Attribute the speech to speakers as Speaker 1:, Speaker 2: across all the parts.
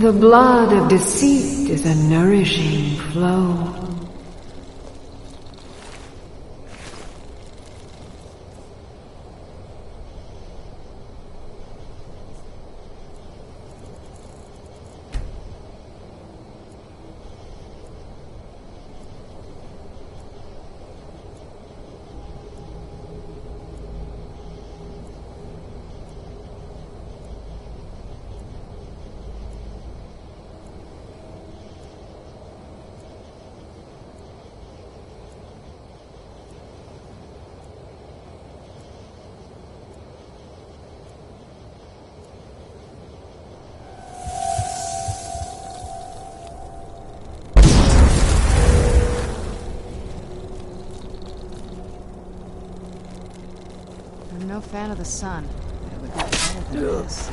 Speaker 1: The blood of deceit is a nourishing flow.
Speaker 2: I'm no fan of the sun, but it would be better than this.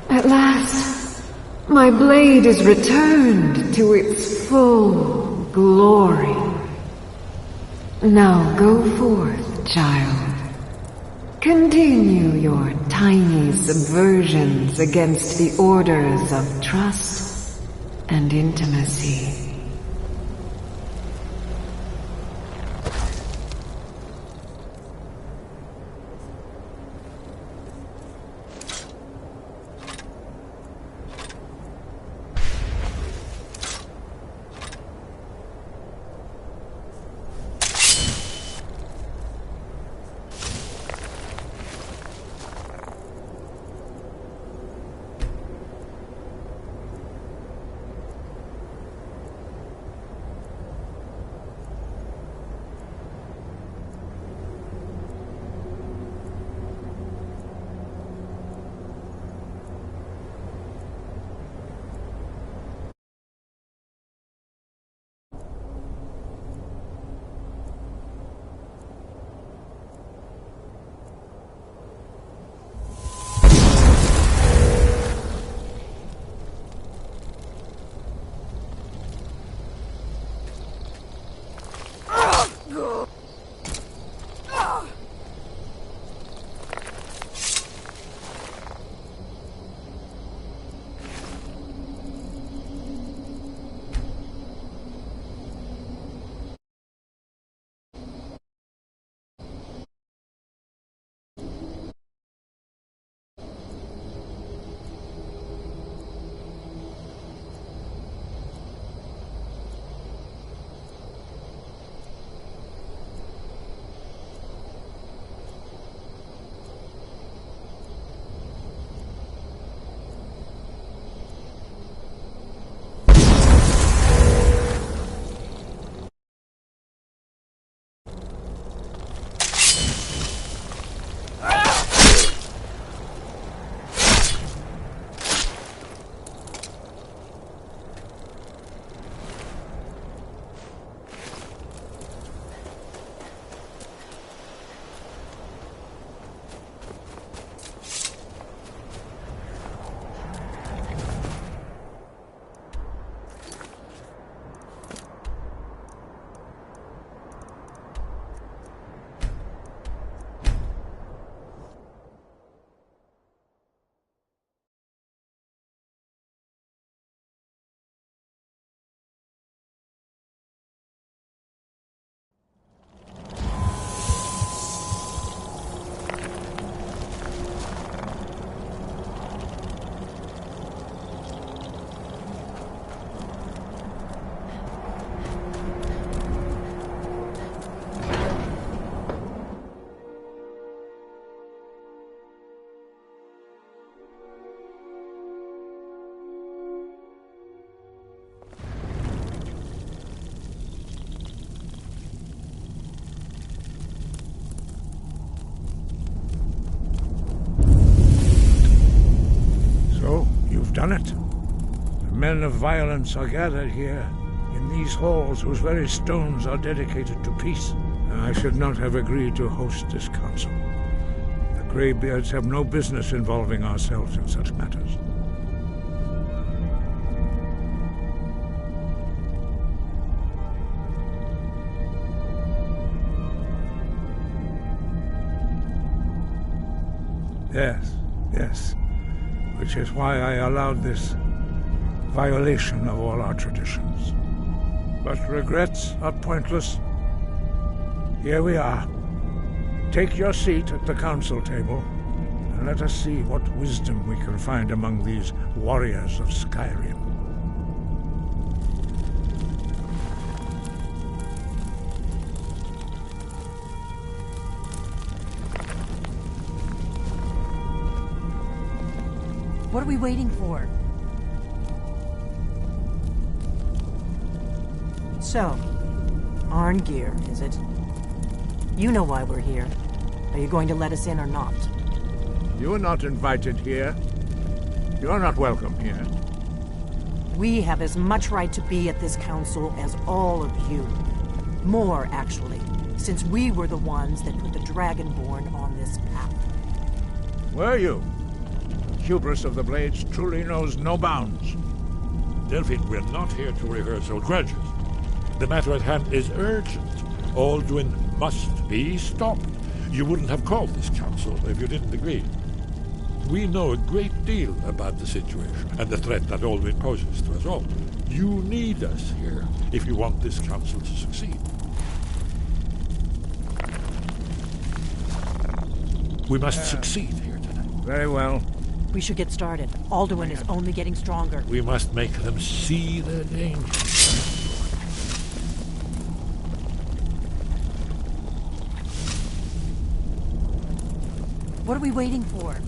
Speaker 1: At last, my blade is returned to its full glory. Now go forth, child. Continue your tiny subversions against the orders of trust and intimacy.
Speaker 3: done it. The men of violence are gathered here, in these halls whose very stones are dedicated to peace. And I should not have agreed to host this council. The Greybeards have no business involving ourselves in such matters. Yes. Which is why I allowed this violation of all our traditions. But regrets are pointless. Here we are. Take your seat at the council table, and let us see what wisdom we can find among these warriors of Skyrim.
Speaker 2: What are we waiting for?
Speaker 4: So, Arngeir, is it? You know why we're here. Are you going to let us in or not?
Speaker 3: You are not invited here. You are not welcome here.
Speaker 4: We have as much right to be at this council as all of you. More, actually, since we were the ones that put the Dragonborn on this path.
Speaker 3: Were you? Hubris of the Blades truly knows no bounds.
Speaker 5: Delphine, we're not here to rehearse old grudges. The matter at hand is urgent. Alduin must be stopped. You wouldn't have called this council if you didn't agree. We know a great deal about the situation and the threat that Alduin poses to us all. You need us here if you want this council to succeed. We must succeed here tonight.
Speaker 3: Very well.
Speaker 4: We should get started. Alduin is only getting stronger.
Speaker 5: We must make them see their danger.
Speaker 4: What are we waiting for?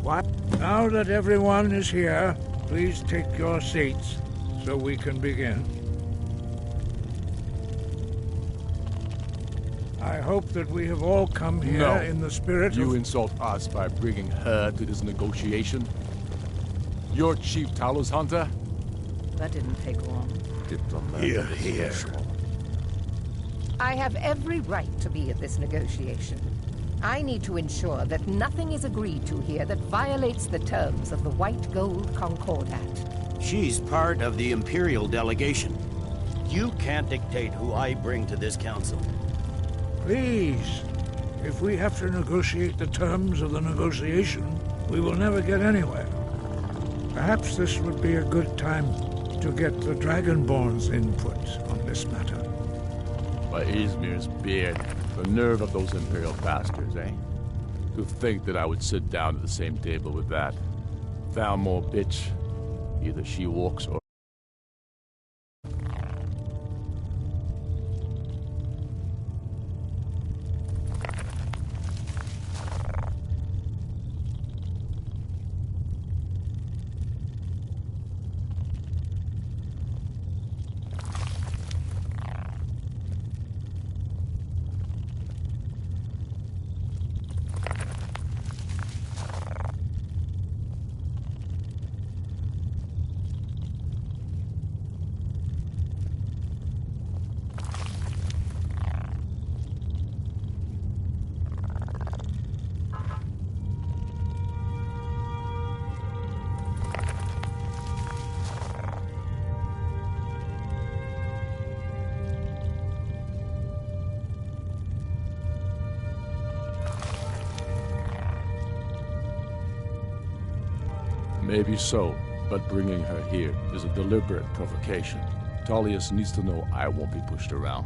Speaker 3: What? Now that everyone is here, please take your seats so we can begin. I hope that we have all come here in the spirit
Speaker 6: You
Speaker 3: of...
Speaker 6: insult us by bringing her to this negotiation? You're Chief Talos Hunter?
Speaker 2: That didn't take long.
Speaker 5: Here.
Speaker 7: I have every right to be at this negotiation. I need to ensure that nothing is agreed to here that violates the terms of the White Gold Concordat.
Speaker 8: She's part of the Imperial delegation. You can't dictate who I bring to this council.
Speaker 3: Please, if we have to negotiate the terms of the negotiation, we will never get anywhere. Perhaps this would be a good time to get the Dragonborn's input on this matter.
Speaker 6: By Izmir's beard, the nerve of those Imperial bastards, eh? To think that I would sit down at the same table with that. Thalmor bitch. Either she walks or... Maybe so, but bringing her here is a deliberate provocation. Tullius needs to know I won't be pushed around.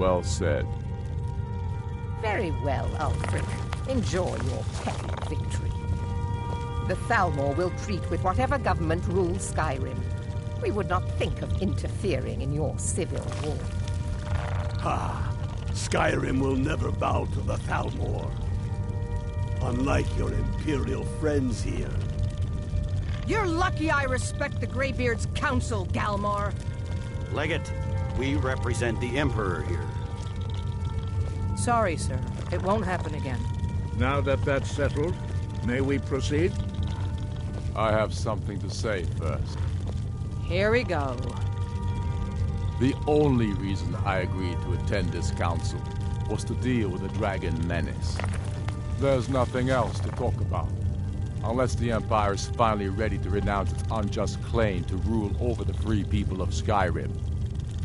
Speaker 6: Well said.
Speaker 7: Very well, Ulfric. Enjoy your petty victory. The Thalmor will treat with whatever government rules Skyrim. We would not think of interfering in your civil war.
Speaker 9: Ha! Skyrim will never bow to the Thalmor. Unlike your Imperial friends here.
Speaker 4: You're lucky I respect the Greybeard's counsel, Galmar.
Speaker 8: Legate, we represent the Emperor here.
Speaker 4: Sorry, sir. It won't happen again.
Speaker 3: Now that that's settled, may we proceed?
Speaker 6: I have something to say first.
Speaker 4: Here we go.
Speaker 6: The only reason I agreed to attend this council was to deal with the dragon menace. There's nothing else to talk about. Unless the Empire is finally ready to renounce its unjust claim to rule over the free people of Skyrim.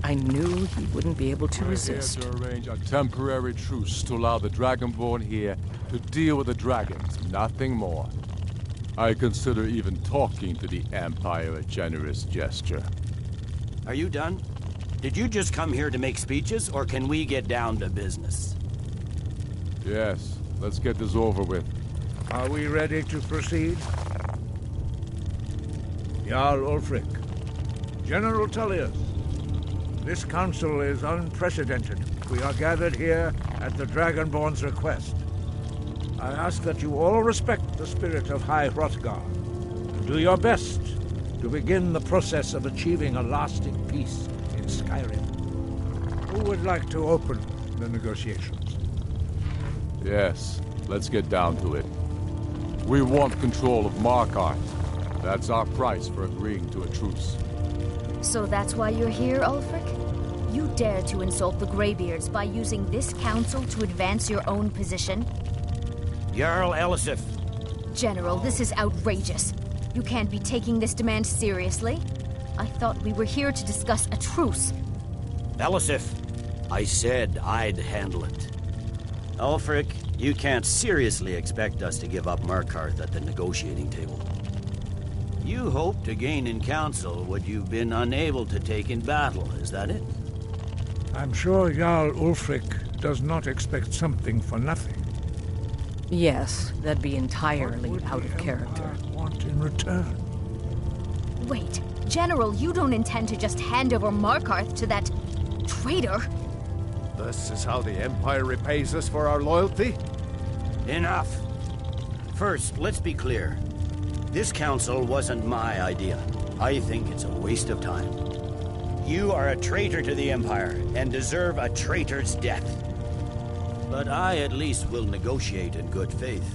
Speaker 4: I knew he wouldn't be able to resist.
Speaker 6: We're here to arrange a temporary truce to allow the Dragonborn here to deal with the dragons, nothing more. I consider even talking to the Empire a generous gesture.
Speaker 8: Are you done? Did you just come here to make speeches, or can we get down to business?
Speaker 6: Yes, let's get this over with.
Speaker 3: Are we ready to proceed? Jarl Ulfric, General Tullius, this council is unprecedented. We are gathered here at the Dragonborn's request. I ask that you all respect the spirit of High Hrothgar, and do your best to begin the process of achieving a lasting peace in Skyrim. Who would like to open the negotiations?
Speaker 6: Yes, let's get down to it. We want control of Markarth. That's our price for agreeing to a truce.
Speaker 10: So that's why you're here, Ulfric? You dare to insult the Greybeards by using this council to advance your own position?
Speaker 8: Jarl Elisif.
Speaker 10: General, this is outrageous. You can't be taking this demand seriously. I thought we were here to discuss a truce.
Speaker 8: Elisif, I said I'd handle it. Ulfric, you can't seriously expect us to give up Markarth at the negotiating table. You hope to gain in council what you've been unable to take in battle, is that it?
Speaker 3: I'm sure Jarl Ulfric does not expect something for nothing.
Speaker 4: Yes, that'd be entirely
Speaker 3: What would
Speaker 4: out
Speaker 3: the
Speaker 4: of character.
Speaker 3: Empire want in return?
Speaker 10: Wait, General, you don't intend to just hand over Markarth to that traitor?
Speaker 9: This is how the Empire repays us for our loyalty?
Speaker 8: Enough. First, let's be clear. This council wasn't my idea. I think it's a waste of time. You are a traitor to the Empire and deserve a traitor's death. But I at least will negotiate in good faith.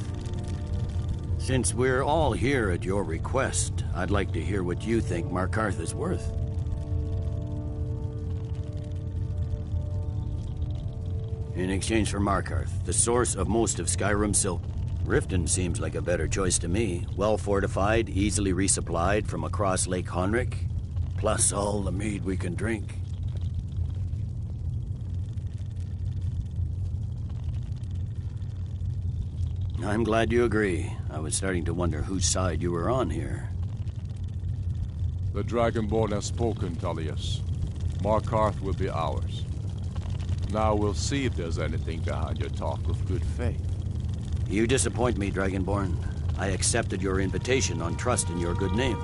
Speaker 8: Since we're all here at your request, I'd like to hear what you think Markarth is worth. In exchange for Markarth, the source of most of Skyrim's silk, Riften seems like a better choice to me. Well fortified, easily resupplied from across Lake Honric, plus all the mead we can drink. I'm glad you agree. I was starting to wonder whose side you were on here.
Speaker 6: The Dragonborn has spoken, Tullius. Markarth will be ours. Now we'll see if there's anything behind your talk of good faith.
Speaker 8: You disappoint me, Dragonborn. I accepted your invitation on trust in your good name.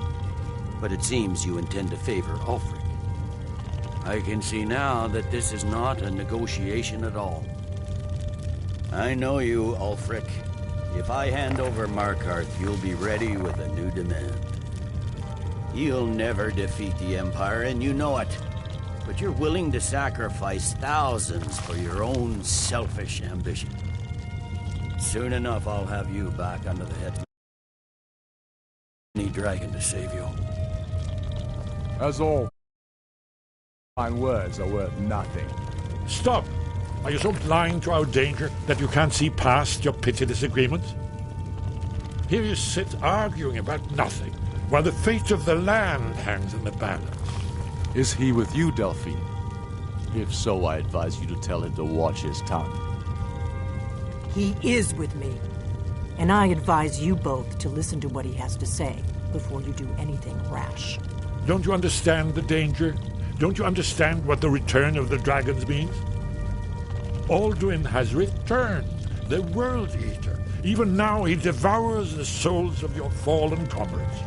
Speaker 8: But it seems you intend to favor Ulfric. I can see now that this is not a negotiation at all. I know you, Ulfric. If I hand over Markarth, you'll be ready with a new demand. You'll never defeat the Empire, and you know it. But you're willing to sacrifice thousands for your own selfish ambition. Soon enough, I'll have you back under the head. Any dragon to save you.
Speaker 6: As all fine words are worth nothing.
Speaker 5: Stop! Are you so blind to our danger that you can't see past your petty disagreements? Here you sit arguing about nothing, while the fate of the land hangs in the balance.
Speaker 6: Is he with you, Delphine? If so, I advise you to tell him to watch his tongue.
Speaker 4: He is with me. And I advise you both to listen to what he has to say before you do anything rash.
Speaker 5: Don't you understand the danger? Don't you understand what the return of the dragons means? Alduin has returned, the World Eater. Even now he devours the souls of your fallen comrades.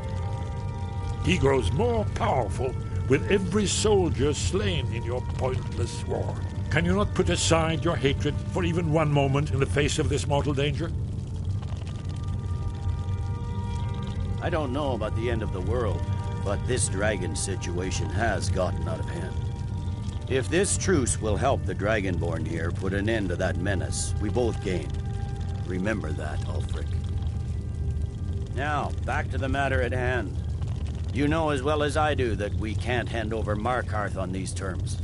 Speaker 5: He grows more powerful with every soldier slain in your pointless war. Can you not put aside your hatred for even one moment in the face of this mortal danger?
Speaker 8: I don't know about the end of the world, but this dragon situation has gotten out of hand. If this truce will help the Dragonborn here put an end to that menace, we both gain. Remember that, Ulfric. Now, back to the matter at hand. You know as well as I do that we can't hand over Markarth on these terms.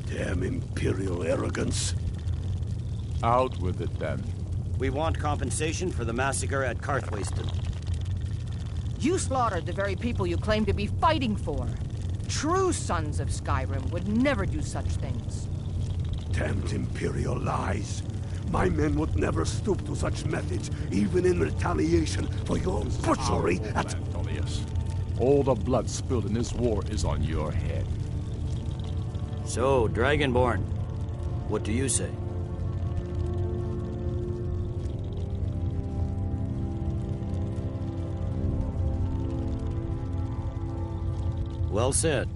Speaker 9: Damn Imperial arrogance.
Speaker 6: Out with it, then.
Speaker 8: We want compensation for the massacre at Karthwasten.
Speaker 7: You slaughtered the very people you claim to be fighting for. True sons of Skyrim would never do such things.
Speaker 9: Damned Imperial lies. My men would never stoop to such methods, even in retaliation for your butchery at...
Speaker 6: All the blood spilled in this war is on your head.
Speaker 8: So, Dragonborn, what do you say? Well said.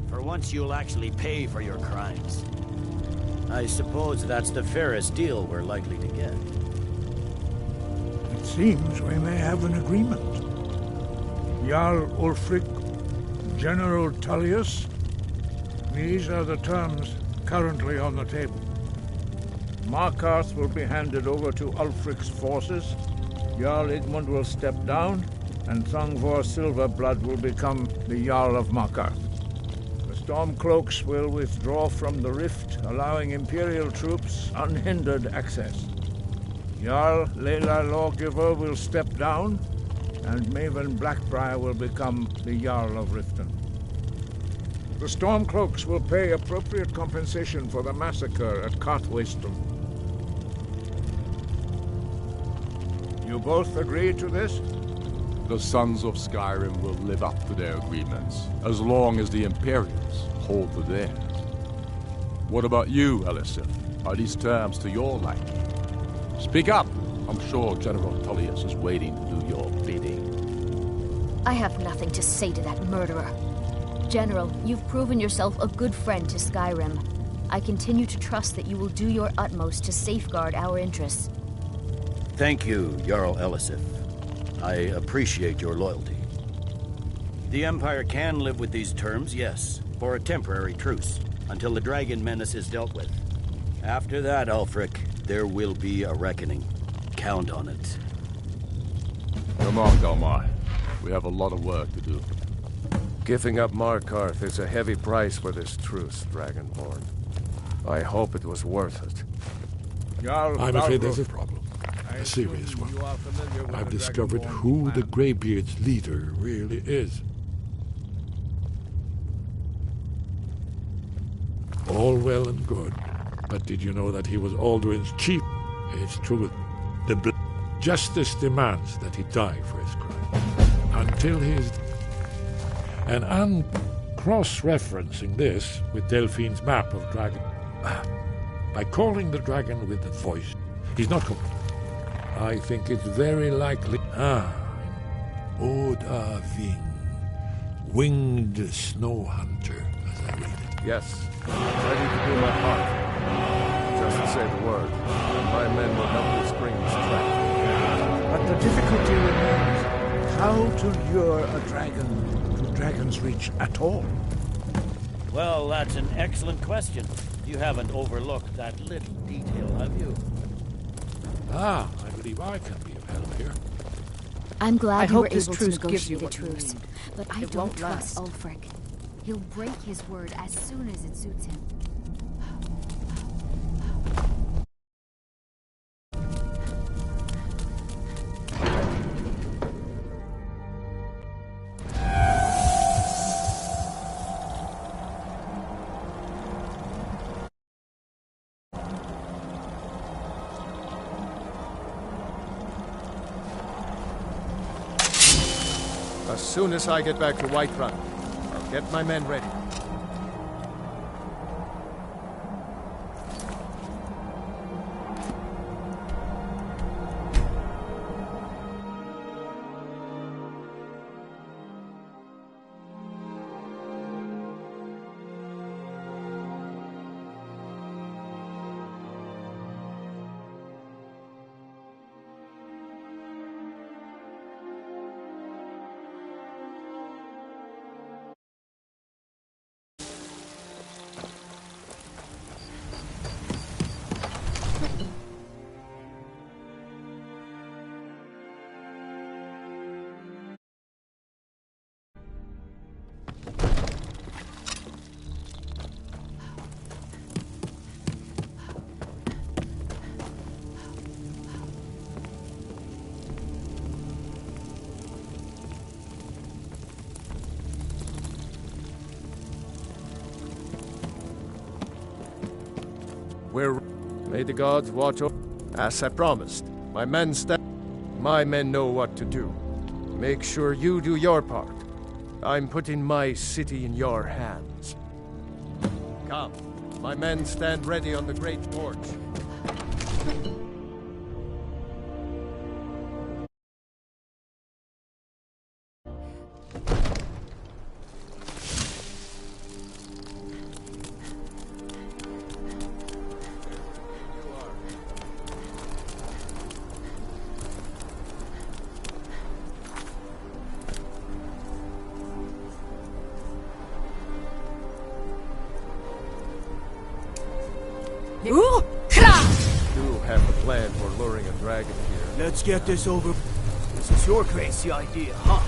Speaker 8: For once you'll actually pay for your crimes. I suppose that's the fairest deal we're likely to get.
Speaker 3: It seems we may have an agreement. Jarl Ulfric, General Tullius, these are the terms currently on the table. Markarth will be handed over to Ulfric's forces, Jarl Igmund will step down, and Thongvor Silverblood will become the Jarl of Markarth. The Stormcloaks will withdraw from the rift, allowing Imperial troops unhindered access. Jarl Leila Lawgiver will step down, and Maven Blackbriar will become the Jarl of Riften. The Stormcloaks will pay appropriate compensation for the massacre at Karthwasten. You both agree to this?
Speaker 6: The Sons of Skyrim will live up to their agreements, as long as the Imperials hold to theirs. What about you, Elisif? Are these terms to your liking? Speak up! I'm sure General Tullius is waiting to do your bidding.
Speaker 10: I have nothing to say to that murderer. General, you've proven yourself a good friend to Skyrim. I continue to trust that you will do your utmost to safeguard our interests.
Speaker 8: Thank you, Jarl Elisif. I appreciate your loyalty. The Empire can live with these terms, yes, for a temporary truce, until the dragon menace is dealt with. After that, Ulfric, there will be a reckoning. Count on it.
Speaker 6: Come on, Galmar. We have a lot of work to do.
Speaker 11: Giving up Markarth is a heavy price for this truce, Dragonborn. I hope it was worth it.
Speaker 5: I'm afraid there's a problem. A serious one. I've discovered who the Greybeard's leader really is. All well and good, but did you know that he was Alduin's chief? It's true. The justice demands that he die for his crime. Until he's... And I'm cross-referencing this with Delphine's map of dragon. By calling the dragon with the voice, he's not... I think it's very likely... Odahving. Winged snow hunter, as I read it.
Speaker 11: Yes. Ready to do my part. Just say the word, and my men will help you spring this trap.
Speaker 3: But the difficulty remains how to lure a dragon to Dragon's Reach at all.
Speaker 8: Well, that's an excellent question. You haven't overlooked that little detail, have you?
Speaker 5: I believe I can be of help here.
Speaker 10: I'm glad you were able to
Speaker 7: truce gives you
Speaker 10: negotiate a
Speaker 7: what you
Speaker 10: truce,
Speaker 7: need.
Speaker 10: but I
Speaker 7: It
Speaker 10: don't
Speaker 7: won't
Speaker 10: trust
Speaker 7: last.
Speaker 10: Ulfric. He'll break his word as soon as it suits him.
Speaker 11: soon as I get back to Whiterun, I'll get my men ready. May the gods watch over. As I promised, my men know what to do. Make sure you do your part. I'm putting my city in your hands. Come, my men stand ready on the great porch. Do have a plan for luring a dragon here.
Speaker 12: Let's get this over. This is your crazy idea, huh?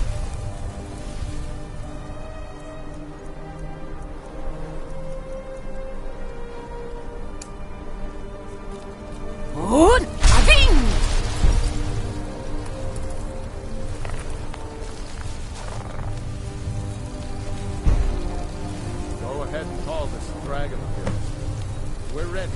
Speaker 11: Go ahead and call this dragon of yours. We're ready.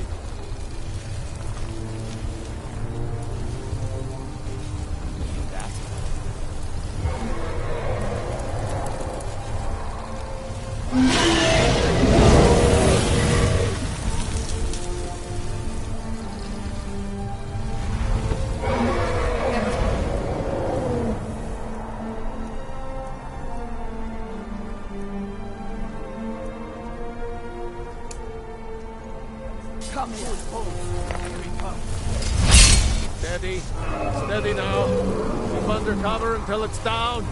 Speaker 11: Steady. Steady now. Keep under cover until it's down.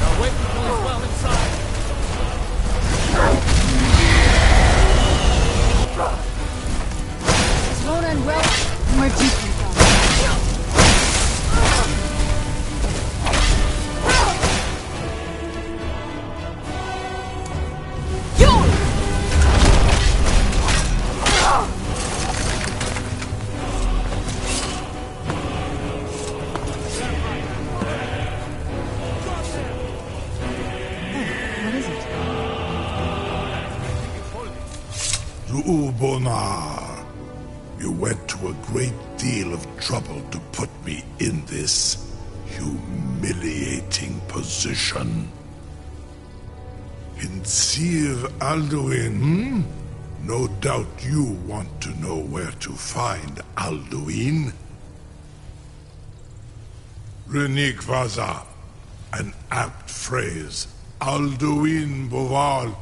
Speaker 11: Now wait until he's well inside.
Speaker 13: Ubonar, you went to a great deal of trouble to put me in this humiliating position. In Sir Alduin, No doubt you want to know where to find Alduin. Renikvaza, an apt phrase. Alduin Boval.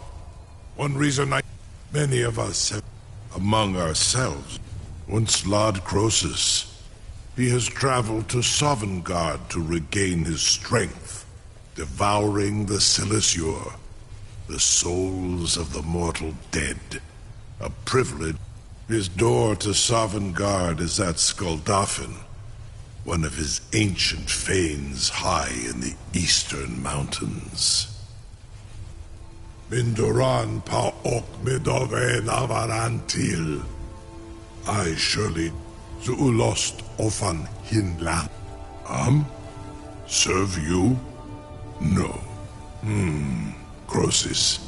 Speaker 13: One reason many of us have among ourselves. Once Lord Croesus. He has traveled to Sovngarde to regain his strength, devouring the Silesure, the souls of the mortal dead. A privilege. His door to Sovngarde is at Skuldafn, one of his ancient fanes high in the eastern mountains. Mindoran pa ok midove navarantil. I surely lost ofan hinland. Serve you? No. Croesus.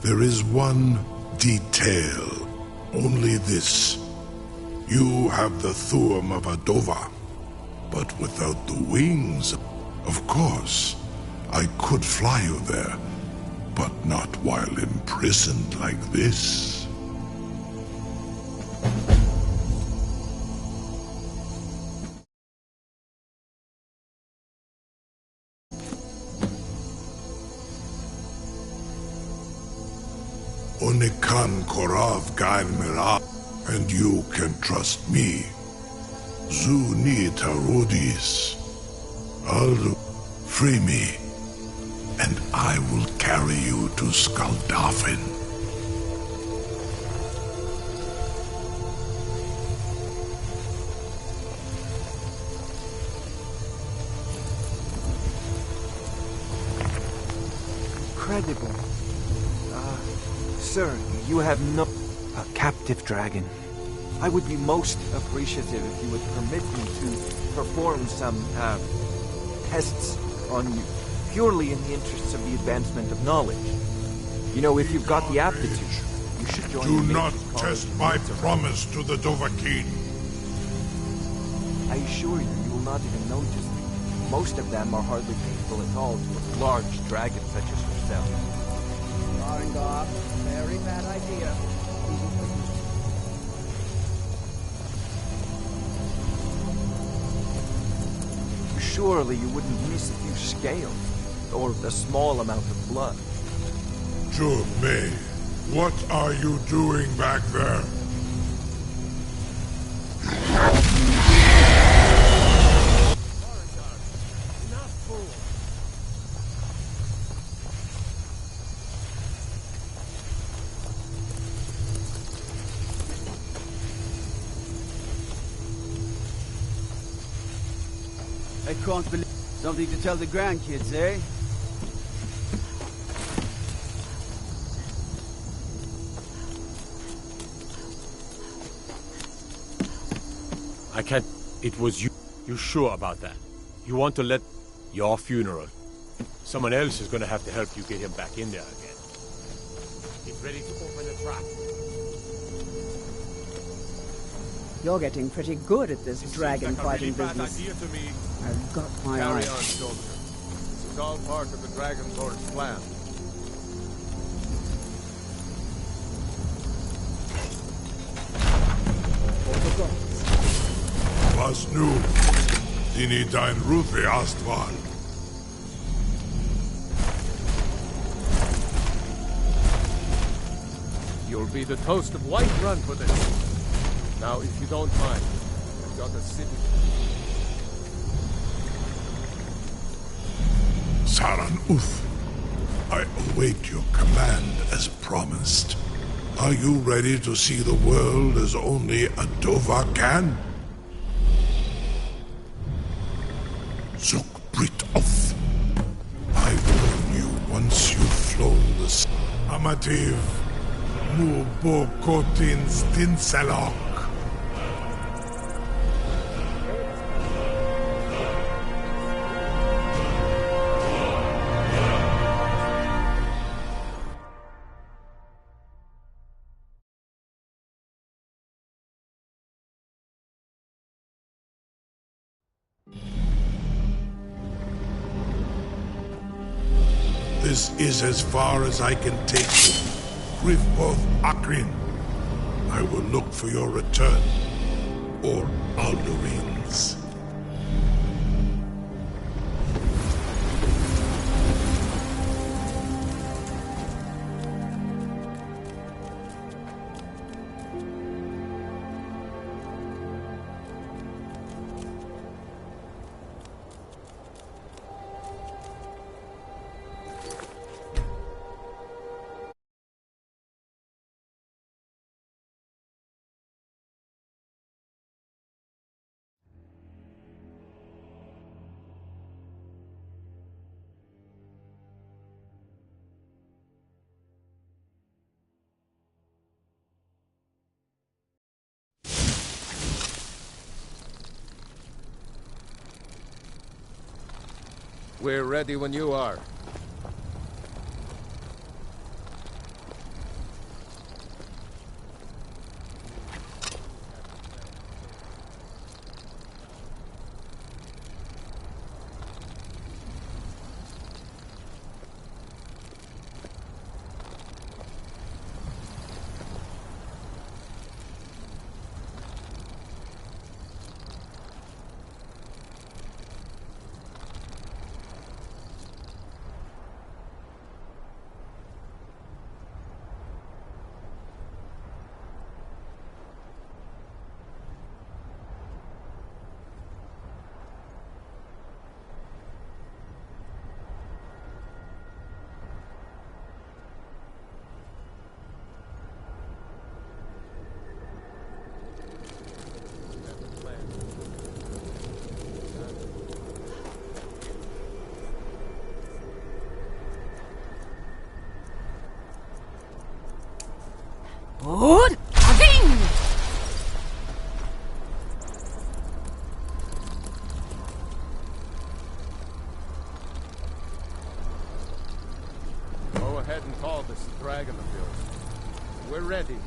Speaker 13: There is one detail. Only this. You have the Thuum of Adova, but without the wings. Of course, I could fly you there, but not while imprisoned like this. Onikan Korav Gail Mirab, and you can trust me. Zuni Tarudis. Aldo, free me, and I will carry you to Skaldafin.
Speaker 12: Incredible. Sir, you have a captive dragon. I would be most appreciative if you would permit me to perform some, tests on you, purely in the interests of the advancement of knowledge. You know, if you've got the aptitude, you should join
Speaker 13: Do
Speaker 12: the
Speaker 13: not
Speaker 12: Mage's
Speaker 13: test
Speaker 12: College.
Speaker 13: my promise to the Dovahkiin.
Speaker 12: I assure you, you will not even notice them. Most of them are hardly painful at all to a large dragon such as yourself.
Speaker 14: Maringov, very bad idea.
Speaker 12: Surely you wouldn't miss a few scales, or a small amount of blood.
Speaker 13: May, what are you doing back there?
Speaker 15: I can't believe something to tell the grandkids, eh?
Speaker 16: I can't... It was you. You sure about that? You want to let... Your funeral. Someone else is gonna have to help you get him back in there again. Get ready to open the trap.
Speaker 14: You're getting pretty good at this dragon fighting business. I've got my
Speaker 11: Carry
Speaker 14: eye.
Speaker 11: on, soldier. This is all part of the Dragon Lord's plan.
Speaker 13: Was nu, dini dein Rufe Astval.
Speaker 11: You'll be the toast of Whiterun for this. Now, if you don't mind, I've got a city.
Speaker 13: Saran Uth, I await your command as promised. Are you ready to see the world as only a Dova can? Zuk Brit Oth. I warn you once you've flown the Amativ Mubo Kotin Stinselok. This is as far as I can take you. Grifboth Akrin. I will look for your return. Or Alduin's.
Speaker 11: We're ready when you are.
Speaker 4: Good. Ding!
Speaker 11: Go ahead and call this dragon of yours. We're ready.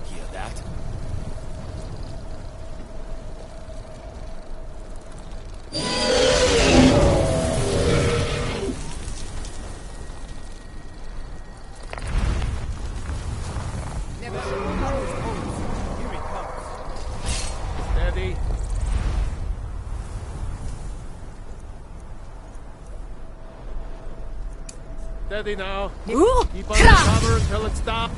Speaker 16: Hear that?
Speaker 11: Steady. Steady now. Keep under cover until it stops.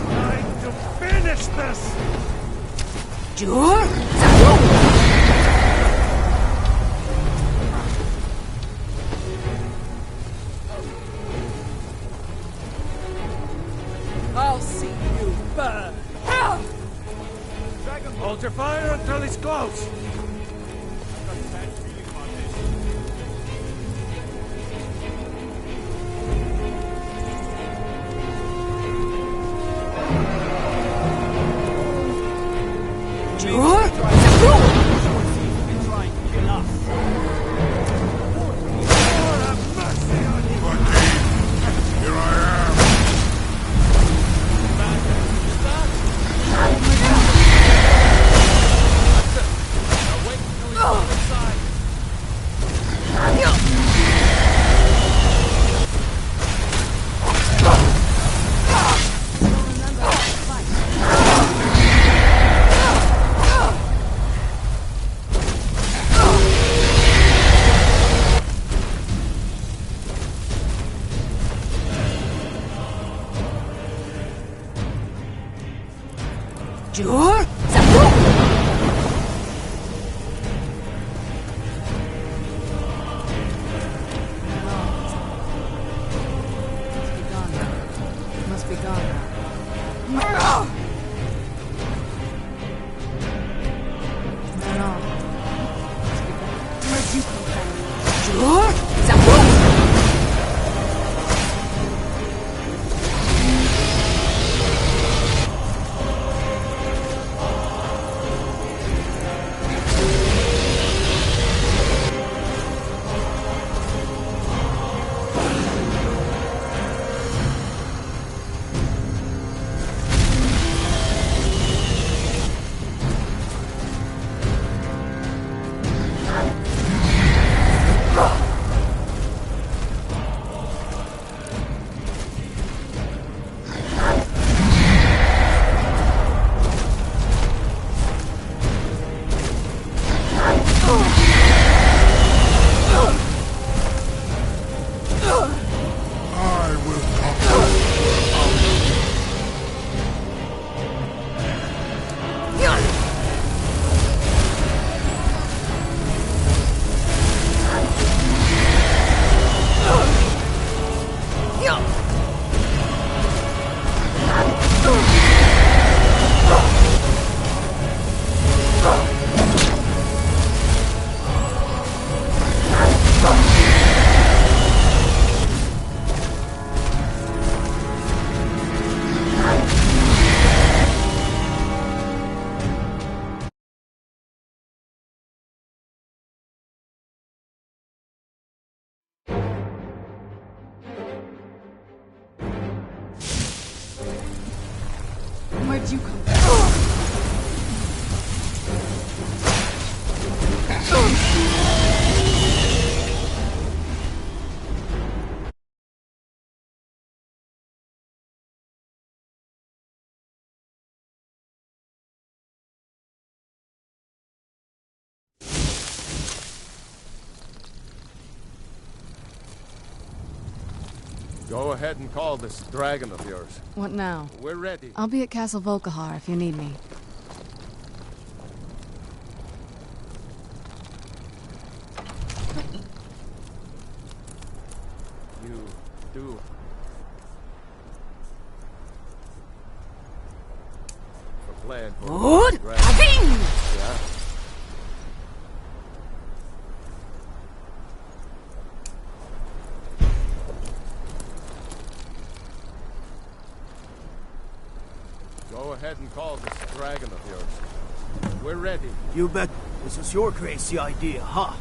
Speaker 3: Time to finish this!
Speaker 14: I'll see you burn.
Speaker 3: Hold your fire until he's close.
Speaker 2: Must be gone now. No. Where'd you come from?
Speaker 14: did you come?
Speaker 11: Go ahead and call this dragon of yours.
Speaker 2: What now?
Speaker 11: We're ready.
Speaker 2: I'll be at Castle Volkihar if you need me.
Speaker 11: You do. A plan for
Speaker 4: Good.
Speaker 11: dragon. Yeah. Go ahead and call this dragon of yours. We're ready.
Speaker 15: You bet this is your crazy idea, huh?